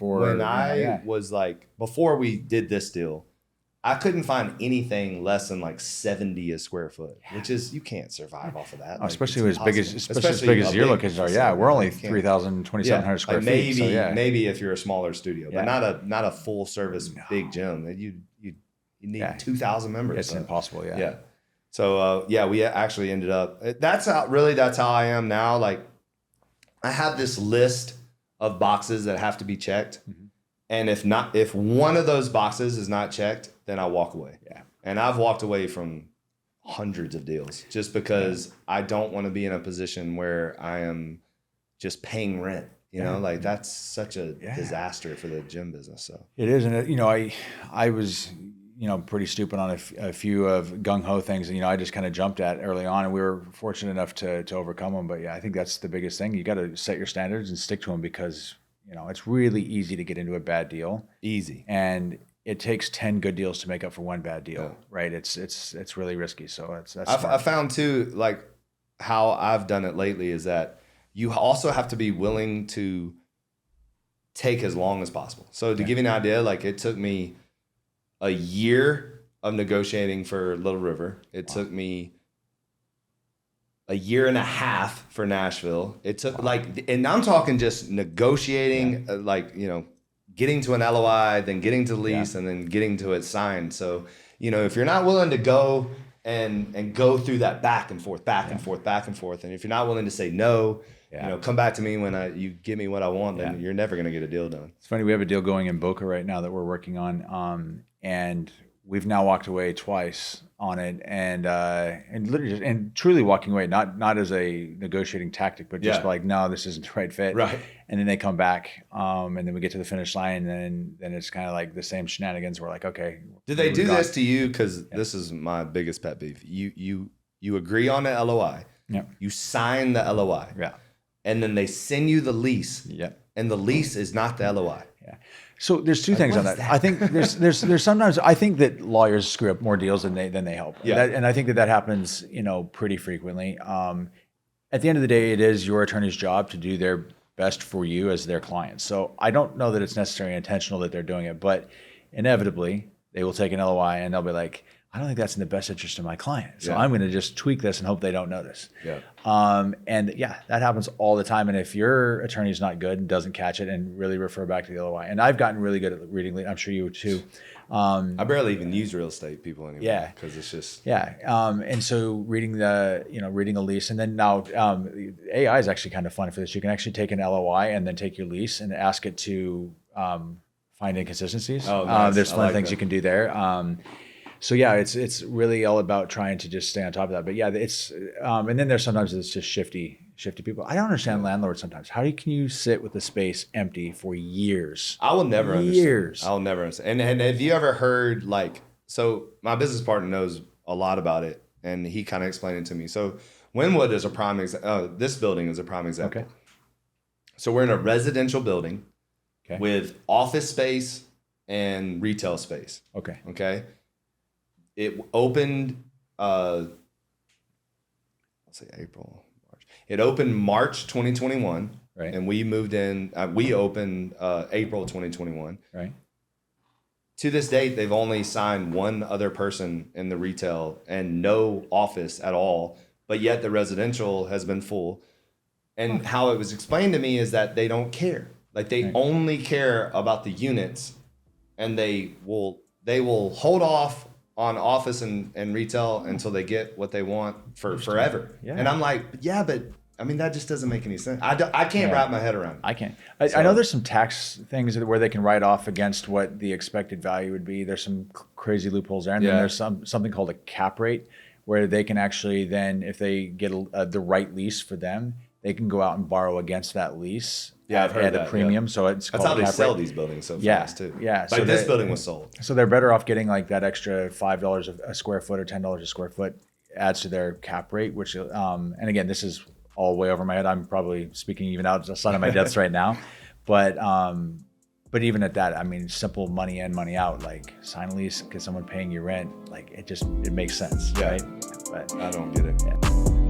for. When I was like, before we did this deal, I couldn't find anything less than like 70 a square foot, which is, you can't survive off of that. Oh, especially as big as your locations are. Yeah, we're only 3,000, 2,700 square like feet. So maybe if you're a smaller studio, but not a full service big gym. You need 2,000 members. It's impossible. Yeah. So we actually ended up. That's how I am now. Like, I have this list of boxes that have to be checked. Mm-hmm. And if one of those boxes is not checked, then I walk away. Yeah. And I've walked away from hundreds of deals just because I don't want to be in a position where I am just paying rent. You know, like that's such a disaster for the gym business. So it is. And I was, pretty stupid on a few of gung-ho things. And, I just kind of jumped at early on, and we were fortunate enough to overcome them. But yeah, I think that's the biggest thing. You got to set your standards and stick to them, because it's really easy to get into a bad deal. Easy. And it takes 10 good deals to make up for one bad deal, right? It's really risky. So I found too, like how I've done it lately is that you also have to be willing to take as long as possible. So to give you an idea, like it took me a year of negotiating for Little River. It took me a year and a half for Nashville. It took and I'm talking just negotiating, getting to an LOI, then getting to the lease, and then getting to it signed. So, if you're not willing to go and go through that back and forth, and if you're not willing to say no, come back to me when you give me what I want, then you're never going to get a deal done. It's funny. We have a deal going in Boca right now that we're working on, and we've now walked away twice on it, and literally and truly walking away, not as a negotiating tactic, but just like, no, this isn't the right fit. Right. And then they come back, and then we get to the finish line, and then it's kind of like the same shenanigans. We're like, okay. Did they do this to you? Because this is my biggest pet peeve. You agree on the LOI. Yeah. You sign the LOI. Yeah. And then they send you the lease. Yeah. And the lease is not the LOI. Yeah. So there's two things on that. I think there's sometimes, I think that lawyers screw up more deals than they help. Yeah. And I think that happens, pretty frequently. At the end of the day, it is your attorney's job to do their best for you as their client. So I don't know that it's necessarily intentional that they're doing it, but inevitably they will take an LOI and they'll be like, I don't think that's in the best interest of my client. So I'm going to just tweak this and hope they don't notice. Yeah. That happens all the time. And if your attorney's not good and doesn't catch it and really refer back to the LOI, and I've gotten really good at reading, I'm sure you would too. I barely even use real estate people anymore. Yeah. Because it's just. Yeah. And so reading reading a lease, and then now AI is actually kind of fun for this. You can actually take an LOI and then take your lease and ask it to find inconsistencies. Oh, nice. There's fun things you can do there. So yeah, it's really all about trying to just stay on top of that. But yeah, it's and then there's sometimes it's just shifty people. I don't understand landlords sometimes. How can you sit with the space empty for years? I will never understand. I will never understand. And have you ever heard so my business partner knows a lot about it, and he kind of explained it to me. So Wynwood is a prime example. This building is a prime example. Okay. So we're in a residential building with office space and retail space. Okay. It opened, I'll say April, March. It opened March 2021, right? And we moved in. We opened April 2021, right? To this date, they've only signed one other person in the retail and no office at all. But yet the residential has been full. And how it was explained to me is that they don't care. Like they only care about the units, and they will hold off on office and retail until they get what they want for forever. Yeah. And I'm like, yeah, but I mean, that just doesn't make any sense. I can't wrap my head around it. I can't. I know there's some tax things where they can write off against what the expected value would be. There's some crazy loopholes there. And then there's something called a cap rate, where they can actually then, if they get the right lease for them, they can go out and borrow against that lease at a premium. So it's that's how they sell these buildings so fast too. Yeah. Like this building was sold. So they're better off getting like that extra $5 a square foot or $10 a square foot adds to their cap rate, which and again, this is all way over my head. I'm probably speaking even out the side of my depths right now. But even at that, I mean, simple money in, money out, like sign a lease, get someone paying you rent, like it makes sense, right? But I don't get it. Yeah.